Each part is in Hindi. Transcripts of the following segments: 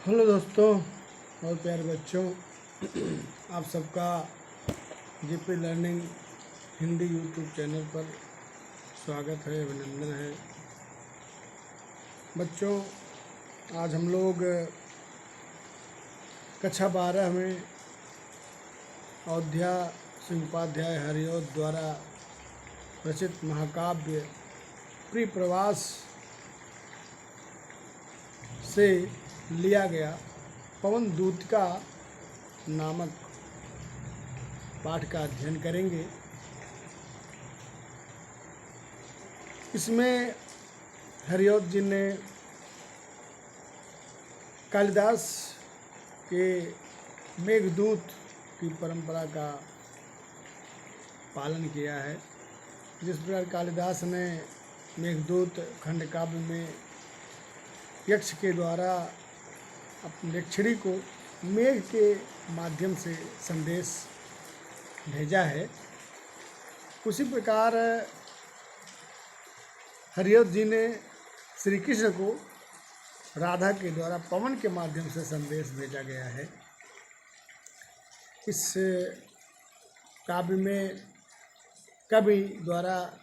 हेलो दोस्तों और प्यारे बच्चों, आप सबका GP learning Hindi YouTube channel पर स्वागत है, अभिनंदन है। बच्चों, आज हम लोग कक्षा 12 में अयोध्या सिंह उपाध्याय हरिऔध द्वारा रचित महाकाव्य प्रिप्रवास से लिया गया पवन दूतिका नामक पाठ का अध्ययन करेंगे। इसमें हरिऔध जी ने कालिदास के मेघदूत की परंपरा का पालन किया है। जिस प्रकार कालिदास ने मेघदूत खंड काव्य में यक्ष के द्वारा अपने यक्षिणी को मेघ के माध्यम से संदेश भेजा है, उसी प्रकार हरिऔध जी ने श्री कृष्ण को राधा के द्वारा पवन के माध्यम से संदेश भेजा गया है। इस काव्य में कवि द्वारा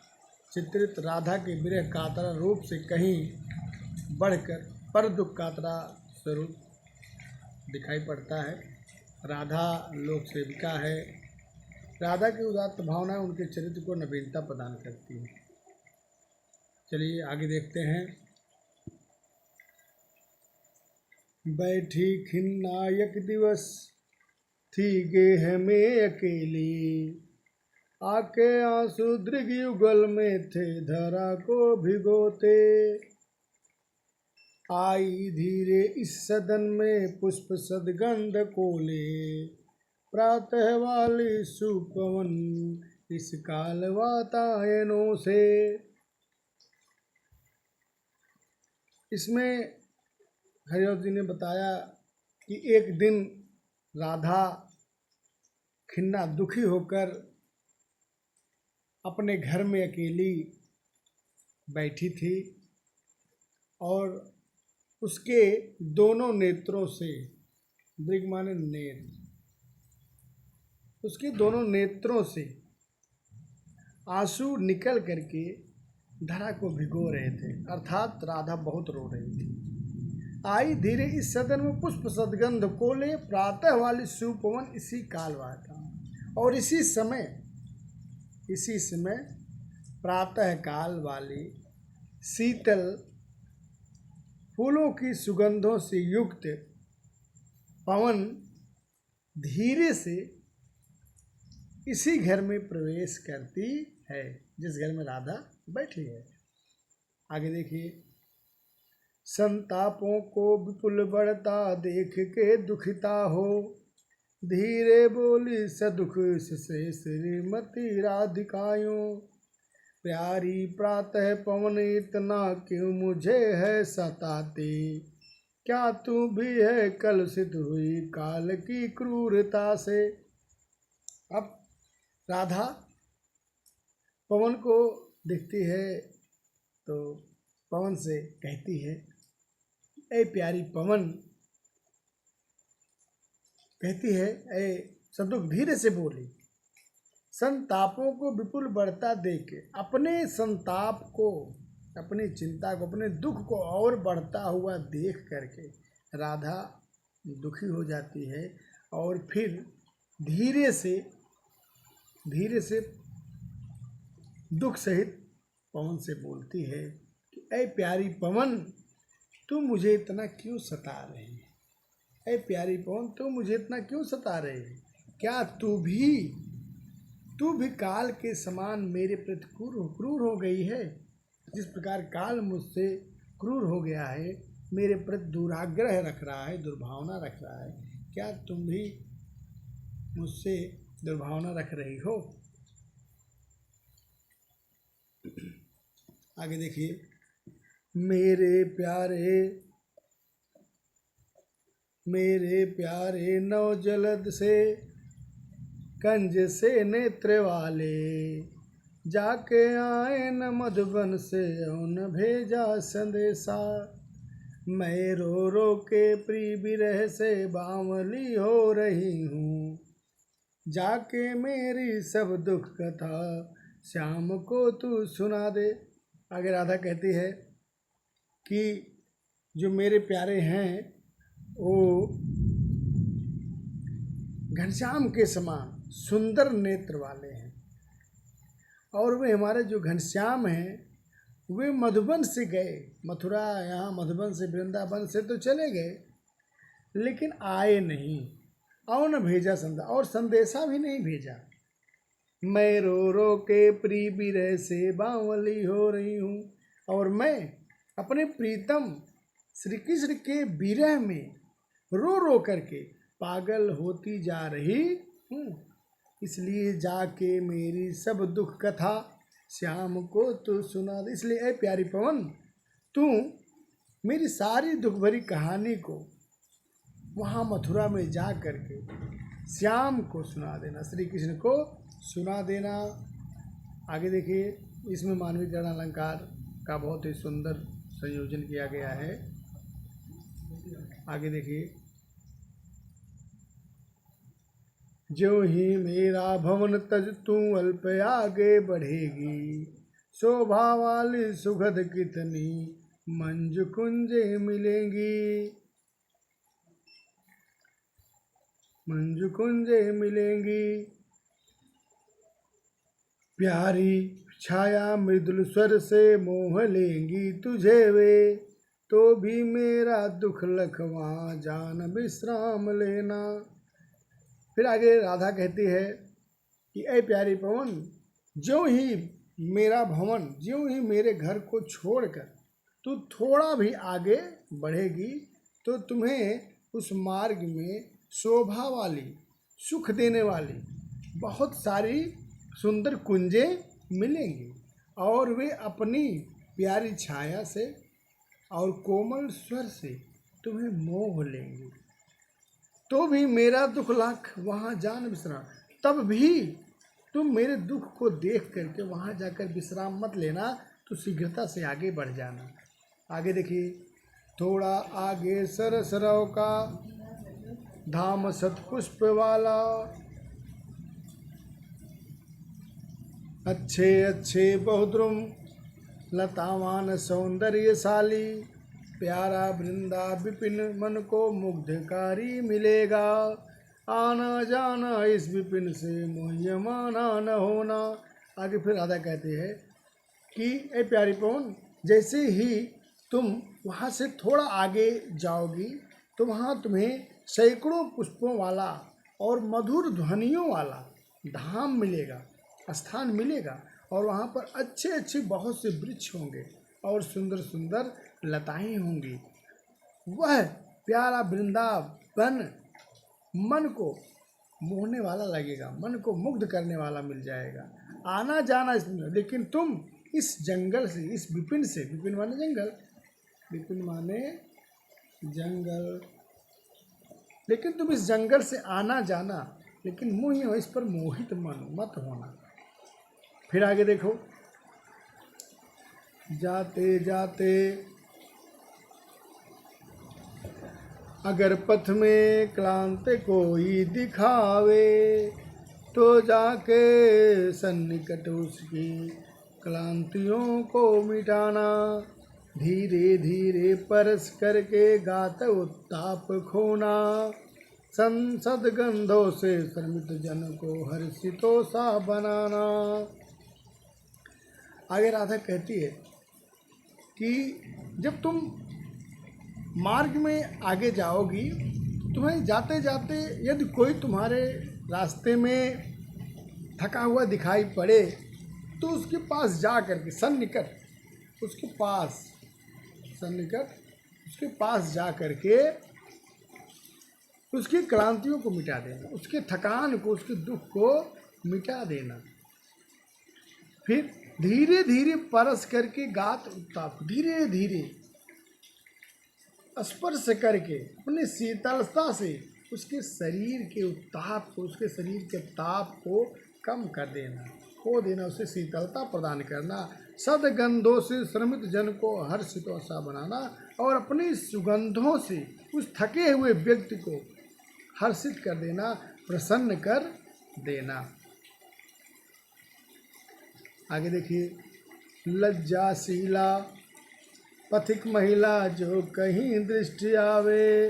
चित्रित राधा के विरह कातरा रूप से कहीं बढ़कर पर दुख कातरा स्वरूप दिखाई पड़ता है। राधा लोक सेविका है। राधा की उदात्त भावना उनके चरित्र को नवीनता प्रदान करती है। चलिए आगे देखते हैं। बैठी खिन्ना एक दिवस थी गेह में अकेली, आके आंसू दृग युगल में थे धरा को भिगोते। आई धीरे इस सदन में पुष्प सदगंध कोले, प्रातः वाली सुपवन इस काल वातायनों से। इसमें हरिऔध जी ने बताया कि एक दिन राधा खिन्ना दुखी होकर अपने घर में अकेली बैठी थी और उसके दोनों नेत्रों से, दृग माने नेत्र, उसके दोनों नेत्रों से आंसू निकल करके धरा को भिगो रहे थे, अर्थात राधा बहुत रो रही थी। आई धीरे इस सदन में पुष्प सदगंध कोले, प्रातः वाली सुपवन इसी काल वाता। और इसी समय प्रातः काल वाली शीतल फूलों की सुगंधों से युक्त पवन धीरे से इसी घर में प्रवेश करती है जिस घर में राधा बैठी है। आगे देखिए। संतापों को विपुल बढ़ता देख के दुखिता हो, धीरे बोली सदुख से श्रीमती राधिकायों। प्यारी प्रातः पवन इतना क्यों मुझे है सताते, क्या तू भी है कलुषित हुई काल की क्रूरता से। अब राधा पवन को देखती है तो पवन से कहती है, ऐ प्यारी पवन, कहती है, ऐ सदुख, धीरे से बोली, संतापों को विपुल बढ़ता देख, अपने संताप को, अपनी चिंता को, अपने दुख को और बढ़ता हुआ देख करके राधा दुखी हो जाती है और फिर धीरे से दुख सहित पवन से बोलती है कि ऐ प्यारी पवन, तू मुझे इतना क्यों सता रही है। ऐ प्यारी पवन, तू मुझे इतना क्यों सता रही है। क्या तू भी काल के समान मेरे प्रति क्रूर हो गई है। जिस प्रकार काल मुझसे क्रूर हो गया है, मेरे प्रति दुराग्रह रख रहा है, दुर्भावना रख रहा है, क्या तुम भी मुझसे दुर्भावना रख रही हो। आगे देखिए। मेरे प्यारे नव जलद से कंज से नेत्र वाले, जाके आए न मधुबन से उन भेजा संदेशा। मैं रो रो के प्रिय विरह से बावली हो रही हूँ। जाके मेरी सब दुख कथा श्याम को तू सुना दे। आगे राधा कहती है कि जो मेरे प्यारे हैं वो घनश्याम के समान सुंदर नेत्र वाले हैं, और वे हमारे जो घनश्याम हैं वे मधुबन से गए, मथुरा यहाँ मधुबन से वृंदावन से तो चले गए, लेकिन आए नहीं और न भेजा संदेशा, और संदेशा भी नहीं भेजा। मैं रो रो के प्रिय विरह से बावली हो रही हूँ, और मैं अपने प्रीतम श्री कृष्ण के विरह में रो रो करके पागल होती जा रही हूँ। इसलिए जाके मेरी सब दुख कथा श्याम को तू सुना दे। इसलिए ऐ प्यारी पवन, तू मेरी सारी दुख भरी कहानी को वहाँ मथुरा में जा करके श्याम को सुना देना, श्री कृष्ण को सुना देना। आगे देखिए, इसमें मानवीय गण अलंकार का बहुत ही सुंदर संयोजन किया गया है। आगे देखिए, जो ही मेरा भवन तज तू अल्प आगे बढ़ेगी, शोभा वाली सुखद कितनी मंज कुंजे मिलेंगी, मंज कुंजे मिलेंगी। प्यारी छाया मृदुल स्वर से मोह लेंगी तुझे वे, तो भी मेरा दुख लख वहाँ जान विश्राम लेना। फिर आगे राधा कहती है कि ऐ प्यारी पवन, ज्यों ही मेरा भवन, ज्यों ही मेरे घर को छोड़कर तू थोड़ा भी आगे बढ़ेगी तो तुम्हें उस मार्ग में शोभा वाली, सुख देने वाली बहुत सारी सुंदर कुंजे मिलेंगी, और वे अपनी प्यारी छाया से और कोमल स्वर से तुम्हें मोह लेंगे। तो भी मेरा दुख लाख वहाँ जान विश्राम, तब भी तुम मेरे दुख को देख करके वहाँ जाकर विश्राम मत लेना, तो शीघ्रता से आगे बढ़ जाना। आगे देखिए, थोड़ा आगे सरसरव का धाम सतपुष्प वाला, अच्छे अच्छे बहुद्रुम लतावान सौंदर्यशाली, प्यारा वृंदा विपिन मन को मुग्धकारी मिलेगा, आना जाना इस विपिन से मोह्यमाना न होना। आगे फिर राधा कहते हैं कि ए प्यारी पवन, जैसे ही तुम वहाँ से थोड़ा आगे जाओगी तो वहाँ तुम्हें सैकड़ों पुष्पों वाला और मधुर ध्वनियों वाला धाम मिलेगा, स्थान मिलेगा, और वहाँ पर अच्छे अच्छे बहुत से वृक्ष होंगे और सुंदर सुंदर लताएं होंगी। वह प्यारा वृंदावन मन को मोहने वाला लगेगा, मन को मुग्ध करने वाला मिल जाएगा। आना जाना इसमें, लेकिन तुम इस जंगल से, इस विपिन से, विपिन माने जंगल, विपिन माने जंगल, लेकिन तुम इस जंगल से आना जाना, लेकिन मोह हो, इस पर मोहित मन मत होना। फिर आगे देखो, जाते जाते अगर पथ में क्लांति कोई दिखावे, तो जाके सन्निकट उसकी क्लांतियों को मिटाना, धीरे धीरे परस करके गात उत्ताप खोना, संसद गंधों से श्रमित जन को हर्षितो सा बनाना। आगे राधा कहती है कि जब तुम मार्ग में आगे जाओगी, तुम्हें जाते जाते यदि कोई तुम्हारे रास्ते में थका हुआ दिखाई पड़े तो उसके पास जा करके सन्निकट, उसके पास सन्निकट, उसके पास जा करके उसकी क्लांतियों को मिटा देना, उसके थकान को, उसके दुख को मिटा देना। फिर धीरे धीरे परस करके गात उत्ताप, धीरे धीरे स्पर्श करके अपने शीतलता से उसके शरीर के उत्ताप को, उसके शरीर के ताप को कम कर देना, खो देना, उसे शीतलता प्रदान करना, सदगंधों से श्रमित जन को हर्षित सा बनाना, और अपनी सुगंधों से उस थके हुए व्यक्ति को हर्षित कर देना, प्रसन्न कर देना। आगे देखिए, लज्जाशीला पथिक महिला जो कहीं दृष्टि आवे,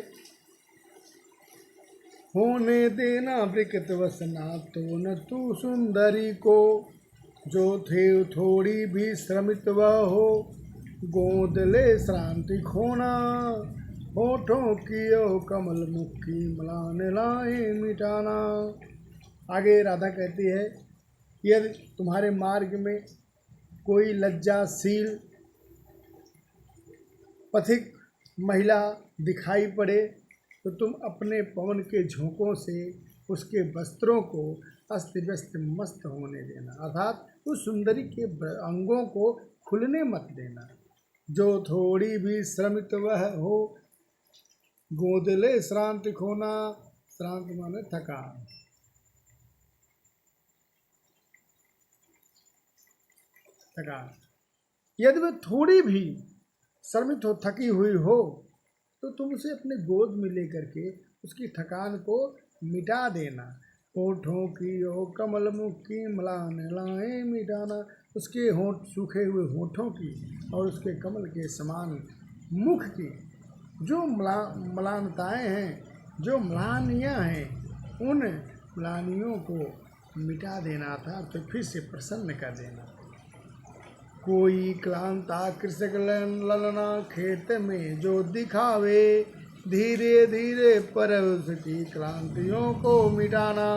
होने देना विकृत वसना तो न तू सुंदरी को, जो थे थोड़ी भी श्रमित वह हो, गोद ले श्रांति खोना, होठों की ओ कमल मुखी मलान लाए मिटाना। आगे राधा कहती है, यदि तुम्हारे मार्ग में कोई लज्जाशील पथिक महिला दिखाई पड़े तो तुम अपने पवन के झोंकों से उसके वस्त्रों को अस्त व्यस्त मस्त होने देना, अर्थात उस सुंदरी के अंगों को खुलने मत देना। जो थोड़ी भी श्रमित वह हो, गोद ले श्रांति खोना, श्रांति माने थकान। यदि वह थोड़ी भी श्रमित हो, थकी हुई हो, तो तुम उसे अपने गोद में लेकर के उसकी थकान को मिटा देना। होठों की ओ कमल मुख की मलान लाए मिटाना, उसके होंठ सूखे हुए होठों की और उसके कमल के समान मुख की जो मलानताएँ हैं, जो म्लानियाँ हैं, उन म्लानियों को मिटा देना था, तो फिर से प्रसन्न कर देना। कोई क्लांता कृषक ललना खेत में जो दिखावे, धीरे धीरे पर उसकी क्लांतियों को मिटाना।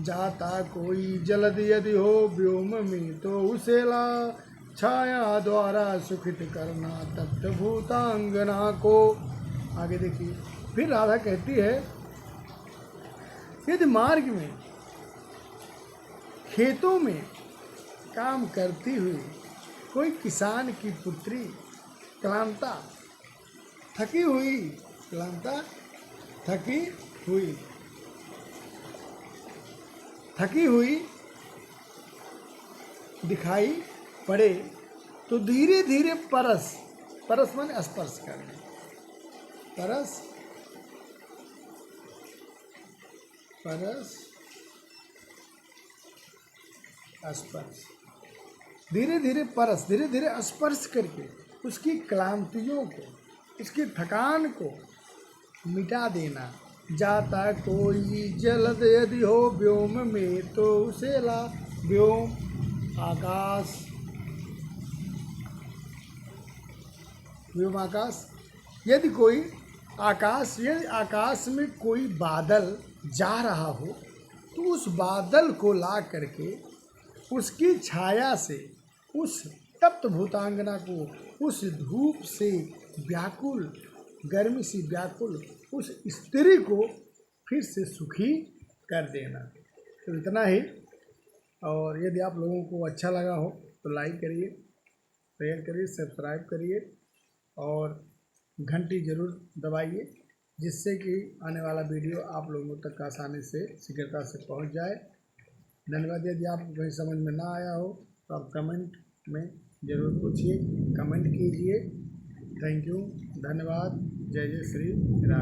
जाता कोई जलद यदि हो व्योम में तो उसे ला, छाया द्वारा सुखित करना तप्त भूतांगना को। आगे देखिए, फिर राधा कहती है, यदि मार्ग में खेतों में काम करती हुई कोई किसान की पुत्री क्लांता थकी हुई दिखाई पड़े तो धीरे धीरे परस माने स्पर्श करना, स्पर्श, धीरे धीरे स्पर्श करके उसकी क्लांतियों को, उसकी थकान को मिटा देना। जाता कोई जलद यदि हो व्योम में तो उसे ला, व्योम आकाश, व्योम आकाश, यदि आकाश में कोई बादल जा रहा हो तो उस बादल को ला करके उसकी छाया से उस तप्त भूतांगना को, उस धूप से व्याकुल, गर्मी से व्याकुल उस स्त्री को फिर से सुखी कर देना। तो इतना ही, और यदि आप लोगों को अच्छा लगा हो तो लाइक करिए, शेयर करिए, सब्सक्राइब करिए और घंटी ज़रूर दबाइए, जिससे कि आने वाला वीडियो आप लोगों तक आसानी से शीघ्रता से पहुंच जाए। धन्यवाद। यदि आपको कहीं समझ में ना आया हो तो आप कमेंट में ज़रूर पूछिए, कमेंट कीजिए। थैंक यू, धन्यवाद। जय जय श्री राम।